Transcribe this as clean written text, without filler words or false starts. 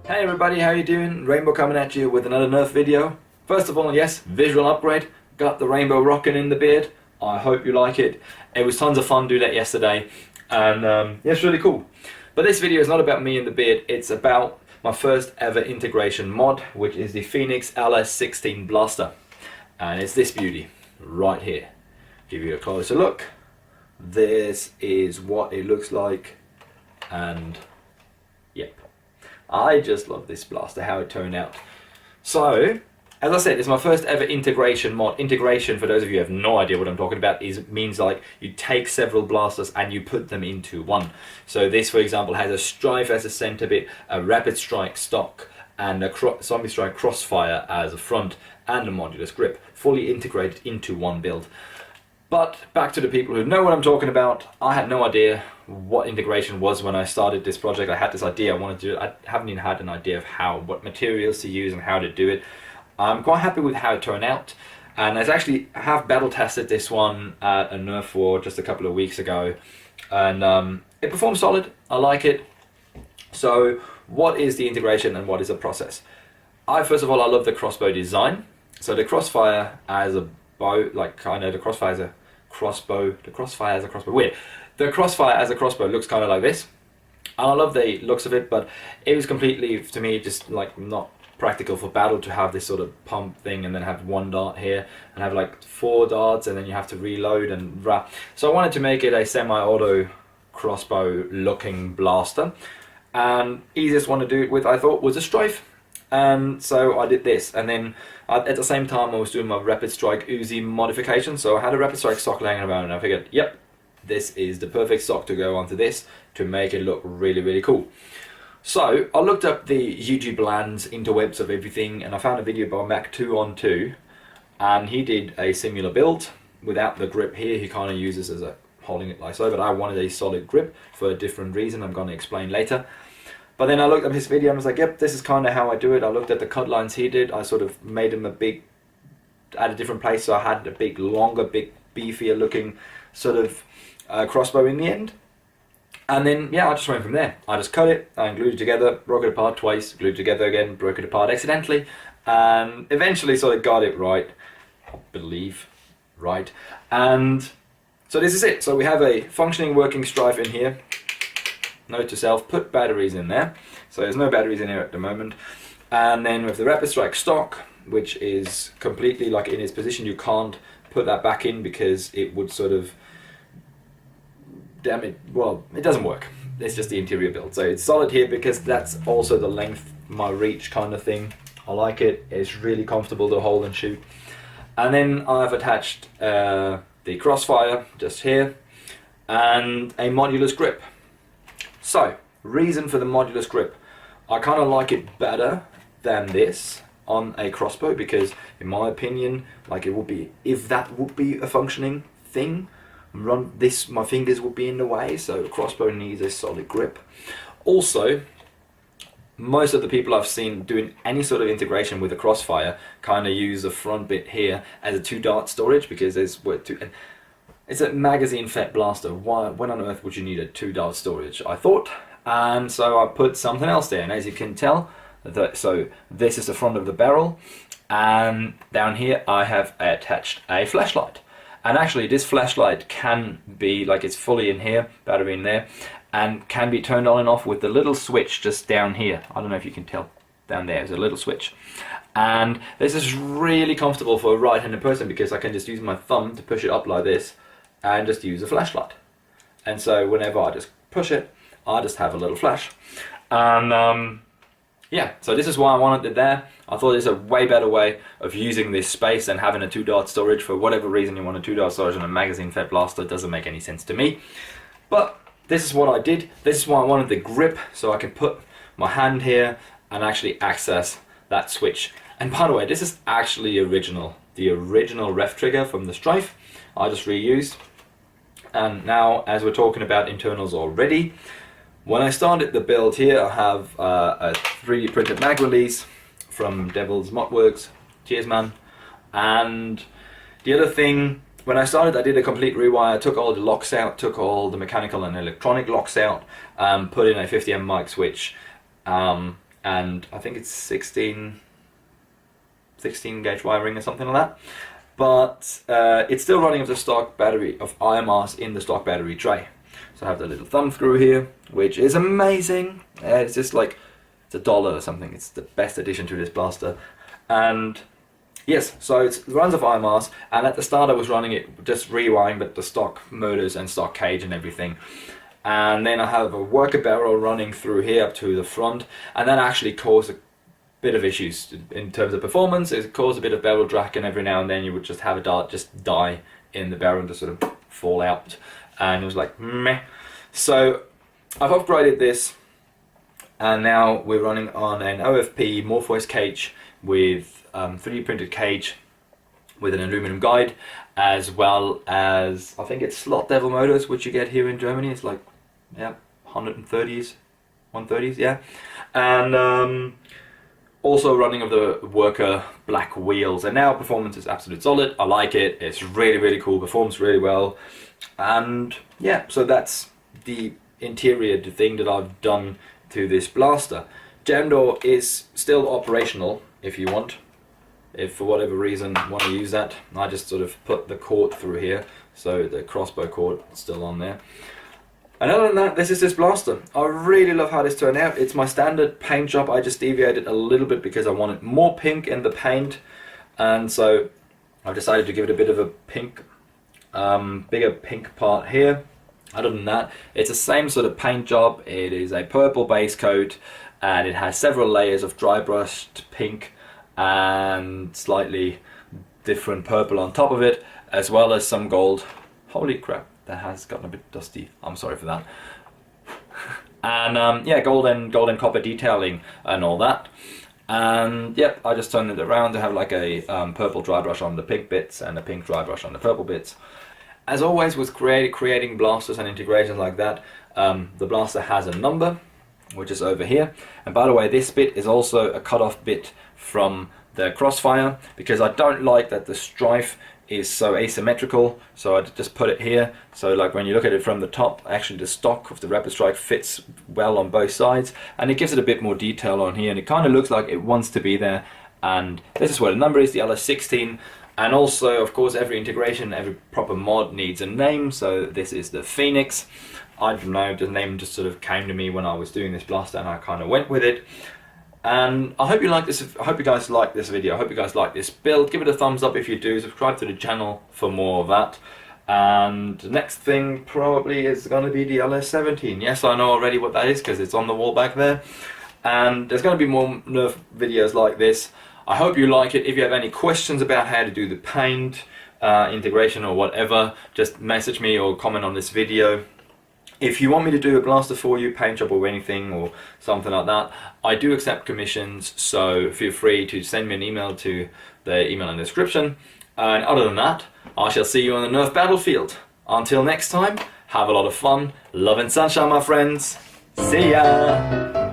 Hey everybody, how you doing? Rainbow coming at you with another Nerf video. First of all, yes, visual upgrade. Got the rainbow rocking in the beard. I hope you like it. It was tons of fun doing that yesterday, and yeah, it's really cool. But this video is not about me and the beard, it's about my first ever integration mod, which is the Phoenix LS-16 blaster. And it's this beauty, right here. Give you a closer look. This is what it looks like, and yep. I just love this blaster, how it turned out. So, as I said, it's my first ever integration mod. Integration, for those of you who have no idea what I'm talking about, means like you take several blasters and you put them into one. So this, for example, has a strife as a center bit, a rapid strike stock, and a zombie strike crossfire as a front, and a modulus grip, fully integrated into one build. But back to the people who know what I'm talking about, I had no idea what integration was when I started this project. I had this idea I wanted to do it. I haven't even had an idea of what materials to use and how to do it. I'm quite happy with how it turned out, and I have battle tested this one at a NERF War just a couple of weeks ago, and it performs solid. I like it. So what is the integration and what is the process? First of all, I love the crossbow design. So the crossfire as a bow, like I know the crossfire as a crossbow, the crossfire as a crossbow, weird. The crossfire as a crossbow looks kind of like this, and I love the looks of it, but it was completely, to me, just like not practical for battle to have this sort of pump thing and then have one dart here and have like 4 darts and then you have to reload and rah. So I wanted to make it a semi-auto crossbow looking blaster, and easiest one to do it with, I thought, was a strife. And so I did this, and then at the same time I was doing my rapid strike Uzi modification, so I had a rapid strike stock laying around and I figured, yep, this is the perfect stock to go onto this to make it look really, really cool. So I looked up the YouTube lands interwebs of everything, and I found a video by Mac2on2, and he did a similar build without the grip here. He kind of uses as a holding it like so, but I wanted a solid grip for a different reason I'm going to explain later. But then I looked up his video and was like, yep, this is kind of how I do it. I looked at the cut lines he did. I sort of made him at a different place, so I had a big, longer, big, beefier looking sort of crossbow in the end. And then, yeah, I just went from there. I just cut it and glued it together, broke it apart twice, glued it together again, broke it apart accidentally, and eventually sort of got it right, I believe, right. And so this is it. So we have a functioning working strife in here. Note to self, put batteries in there. So there's no batteries in here at the moment. And then with the rapid strike stock, which is completely like in its position, you can't put that back in because it would sort of damn it. Well, it doesn't work. It's just the interior build. So it's solid here because that's also the length, my reach kind of thing. I like it. It's really comfortable to hold and shoot. And then I've attached the crossfire just here and a modulus grip. So, reason for the modulus grip. I kind of like it better than this on a crossbow because, in my opinion, like it would be, if that would be a functioning thing, my fingers would be in the way, so a crossbow needs a solid grip. Also, most of the people I've seen doing any sort of integration with a crossfire kind of use the front bit here as a 2-dart storage because it's a magazine-fed blaster. Why, when on earth would you need a 2-dart storage, I thought. And so I put something else there, and as you can tell, so this is the front of the barrel, and down here I have attached a flashlight. And actually this flashlight can be, like it's fully in here, battery in there, and can be turned on and off with the little switch just down here. I don't know if you can tell, down there is a little switch. And this is really comfortable for a right-handed person because I can just use my thumb to push it up like this, and just use a flashlight. And so whenever I just push it, I just have a little flash. And yeah, so this is why I wanted it there. I thought it's a way better way of using this space than having a 2-dart storage. For whatever reason you want a 2-dart storage on a magazine-fed blaster, it doesn't make any sense to me. But this is what I did. This is why I wanted the grip, so I can put my hand here and actually access that switch. And by the way, this is actually original. The original ref trigger from the strife, I just reused. And now, as we're talking about internals already, when I started the build here, I have a 3D printed mag release from Devil's Modworks. Cheers, man. And the other thing, when I started, I did a complete rewire. I took all the locks out, took all the mechanical and electronic locks out, put in a 50M mic switch, and I think it's 16 gauge wiring or something like that. But it's still running off the stock battery of IMRs in the stock battery tray. So I have the little thumb screw here, which is amazing. It's just like, it's $1 or something. It's the best addition to this blaster. And yes, so it runs off IMRs, and at the start I was running it just rewiring, but the stock motors and stock cage and everything. And then I have a worker barrel running through here up to the front, and that actually caused a bit of issues in terms of performance. It caused a bit of barrel drag, and every now and then you would just have a dart just die in the barrel and just sort of fall out, and it was like meh. So I've upgraded this, and now we're running on an OFP Morpheus cage with 3D printed cage with an aluminum guide, as well as I think it's slot devil motors, which you get here in Germany. It's like, yeah, 130s, yeah, and also running of the worker black wheels. And now performance is absolute solid. I like it. It's really cool. Performs really well, and yeah, so that's the interior thing that I've done to this blaster. Jam door is still operational if you want. If for whatever reason you want to use that, I just sort of put the cord through here, so the crossbow cord is still on there. And other than that, this is this blaster. I really love how this turned out. It's my standard paint job. I just deviated a little bit because I wanted more pink in the paint, and so I've decided to give it a bit of a pink, bigger pink part here. Other than that, it's the same sort of paint job. It is a purple base coat, and it has several layers of dry brushed pink and slightly different purple on top of it, as well as some gold. Holy crap, that has gotten a bit dusty. I'm sorry for that. And yeah, gold and copper detailing and all that. And yep, I just turned it around to have like a purple dry brush on the pink bits and a pink dry brush on the purple bits. As always with creating blasters and integrations like that, the blaster has a number, which is over here. And by the way, this bit is also a cut-off bit from the crossfire, because I don't like that the strife is so asymmetrical, so I just put it here. So like when you look at it from the top, actually the stock of the Rapid Strike fits well on both sides, and it gives it a bit more detail on here, and it kind of looks like it wants to be there. And this is where the number is, the LS-16. And also, of course, every integration, every proper mod needs a name. So this is the Phoenix. I don't know, the name just sort of came to me when I was doing this blaster, and I kind of went with it. And I hope you like this. I hope you guys like this video. I hope you guys like this build. Give it a thumbs up if you do. Subscribe to the channel for more of that. And the next thing probably is going to be the LS-17. Yes, I know already what that is because it's on the wall back there. And there's going to be more NERF videos like this. I hope you like it. If you have any questions about how to do the paint, integration or whatever, just message me or comment on this video. If you want me to do a blaster for you, paint job or anything or something like that, I do accept commissions, so feel free to send me an email to the email in the description. And other than that, I shall see you on the NERF battlefield. Until next time, have a lot of fun, love and sunshine my friends. See ya!